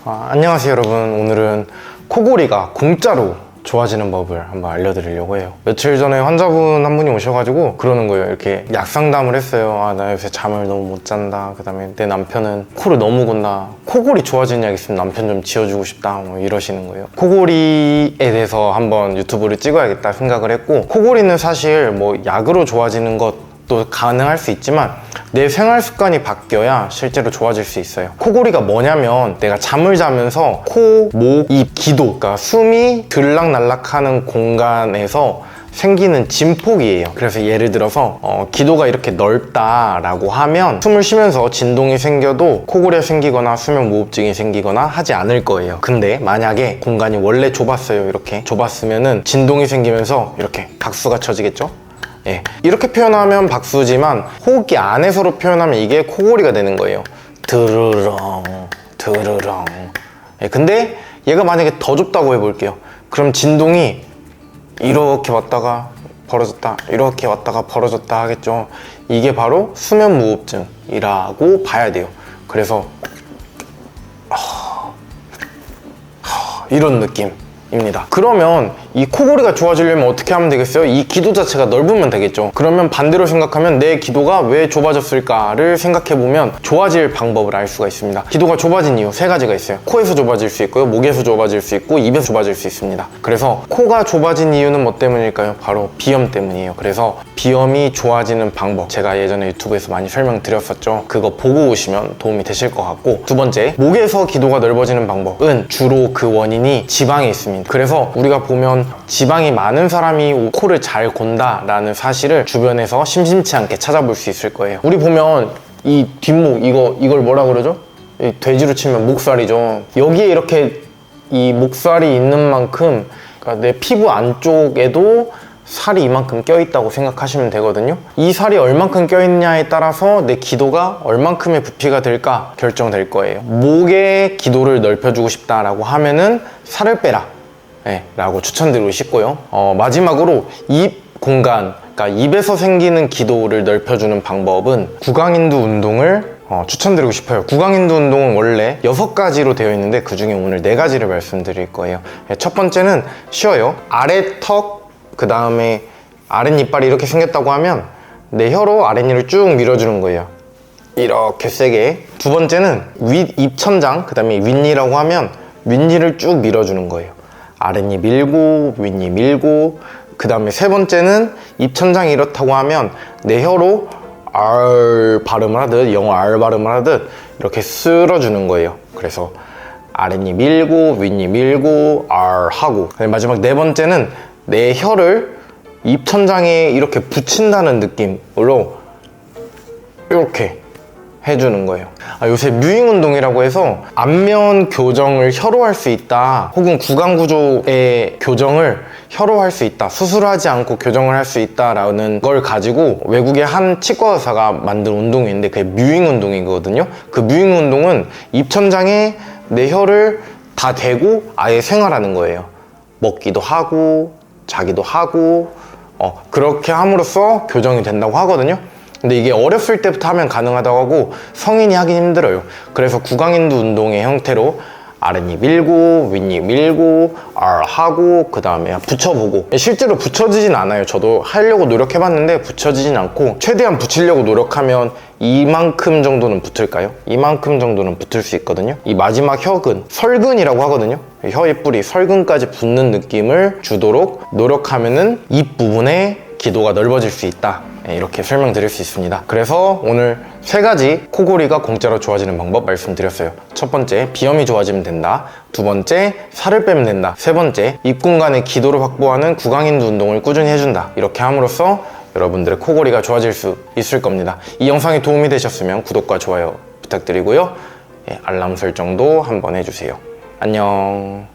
안녕하세요 여러분. 오늘은 코골이가 공짜로 좋아지는 법을 한번 알려드리려고 해요. 며칠 전에 환자분 한 분이 오셔가지고 그러는 거예요. 이렇게 약상담을 했어요. 나 요새 잠을 너무 못 잔다. 그 다음에 내 남편은 코를 너무 곤다. 코골이 좋아지는 약 있으면 남편 좀 지어주고 싶다. 뭐 이러시는 거예요. 코골이에 대해서 한번 유튜브를 찍어야겠다 생각을 했고, 코골이는 사실 뭐 약으로 좋아지는 것도 가능할 수 있지만 내 생활 습관이 바뀌어야 실제로 좋아질 수 있어요. 코골이가 뭐냐면 내가 잠을 자면서 코, 목, 입, 기도, 그러니까 숨이 들락날락하는 공간에서 생기는 진폭이에요. 그래서 예를 들어서 기도가 이렇게 넓다라고 하면 숨을 쉬면서 진동이 생겨도 코골이가 생기거나 수면무호흡증이 생기거나 하지 않을 거예요. 근데 만약에 공간이 원래 좁았어요. 이렇게 좁았으면은 진동이 생기면서 이렇게 박수가 쳐지겠죠? 예, 이렇게 표현하면 박수지만 호흡기 안에서로 표현하면 이게 코골이가 되는 거예요. 드르렁 드르렁. 예, 근데 얘가 만약에 더 좁다고 해볼게요. 그럼 진동이 이렇게 왔다가 벌어졌다 이렇게 왔다가 벌어졌다 하겠죠. 이게 바로 수면무호흡증이라고 봐야 돼요. 그래서 이런 느낌입니다. 그러면 이 코골이가 좋아지려면 어떻게 하면 되겠어요? 이 기도 자체가 넓으면 되겠죠. 그러면 반대로 생각하면 내 기도가 왜 좁아졌을까를 생각해보면 좋아질 방법을 알 수가 있습니다. 기도가 좁아진 이유 세 가지가 있어요. 코에서 좁아질 수 있고요, 목에서 좁아질 수 있고, 입에서 좁아질 수 있습니다. 그래서 코가 좁아진 이유는 뭐 때문일까요? 바로 비염 때문이에요. 그래서 비염이 좋아지는 방법, 제가 예전에 유튜브에서 많이 설명드렸었죠. 그거 보고 오시면 도움이 되실 것 같고, 두 번째, 목에서 기도가 넓어지는 방법은 주로 그 원인이 지방에 있습니다. 그래서 우리가 보면 지방이 많은 사람이 코를 잘 곤다 라는 사실을 주변에서 심심치 않게 찾아볼 수 있을 거예요. 우리 보면 이 뒷목, 이걸 뭐라 그러죠? 이 돼지로 치면 목살이죠. 여기에 이렇게 이 목살이 있는 만큼, 그러니까 내 피부 안쪽에도 살이 이만큼 껴있다고 생각하시면 되거든요. 이 살이 얼만큼 껴있냐에 따라서 내 기도가 얼만큼의 부피가 될까 결정될 거예요. 목에 기도를 넓혀주고 싶다라고 하면은 살을 빼라 라고 추천드리고 싶고요. 마지막으로 입 공간, 그러니까 입에서 생기는 기도를 넓혀주는 방법은 구강인두 운동을 추천드리고 싶어요. 구강인두 운동은 원래 6가지로 되어 있는데 그 중에 오늘 4가지를 말씀드릴 거예요. 첫 번째는 쉬워요. 아래 턱, 그 다음에 아랫니빨이 이렇게 생겼다고 하면 내 혀로 아랫니를 쭉 밀어주는 거예요. 이렇게 세게. 두 번째는 윗 입천장, 그 다음에 윗니라고 하면 윗니를 쭉 밀어주는 거예요. 아랫니 밀고 윗니 밀고. 그 다음에 세 번째는 입천장이 이렇다고 하면 내 혀로 R 발음을 하듯, 영어 R 발음을 하듯 이렇게 쓸어주는 거예요. 그래서 아랫니 밀고 윗니 밀고 R 하고. 마지막 네 번째는 내 혀를 입천장에 이렇게 붙인다는 느낌으로 이렇게 해주는 거예요. 요새 뮤잉 운동이라고 해서 안면 교정을 혀로 할 수 있다, 혹은 구강 구조의 교정을 혀로 할 수 있다, 수술하지 않고 교정을 할 수 있다라는 걸 가지고 외국의 한 치과 의사가 만든 운동이 있는데 그게 뮤잉 운동이거든요. 그 뮤잉 운동은 입천장에 내 혀를 다 대고 아예 생활하는 거예요. 먹기도 하고 자기도 하고 그렇게 함으로써 교정이 된다고 하거든요. 근데 이게 어렸을 때부터 하면 가능하다고 하고 성인이 하긴 힘들어요. 그래서 구강인두 운동의 형태로 아랫니 밀고 윗니 밀고 R 하고 그 다음에 붙여보고, 실제로 붙여지진 않아요. 저도 하려고 노력해봤는데 붙여지진 않고, 최대한 붙이려고 노력하면 이만큼 정도는 붙을까요? 이만큼 정도는 붙을 수 있거든요. 이 마지막 혀근, 설근이라고 하거든요. 혀의 뿌리, 설근까지 붙는 느낌을 주도록 노력하면은 입 부분에 기도가 넓어질 수 있다, 이렇게 설명드릴 수 있습니다. 그래서 오늘 3가지 코골이가 공짜로 좋아지는 방법 말씀드렸어요. 첫 번째, 비염이 좋아지면 된다. 두 번째, 살을 빼면 된다. 세 번째, 입 공간에 기도를 확보하는 구강인두 운동을 꾸준히 해준다. 이렇게 함으로써 여러분들의 코골이가 좋아질 수 있을 겁니다. 이 영상이 도움이 되셨으면 구독과 좋아요 부탁드리고요. 알람 설정도 한번 해주세요. 안녕.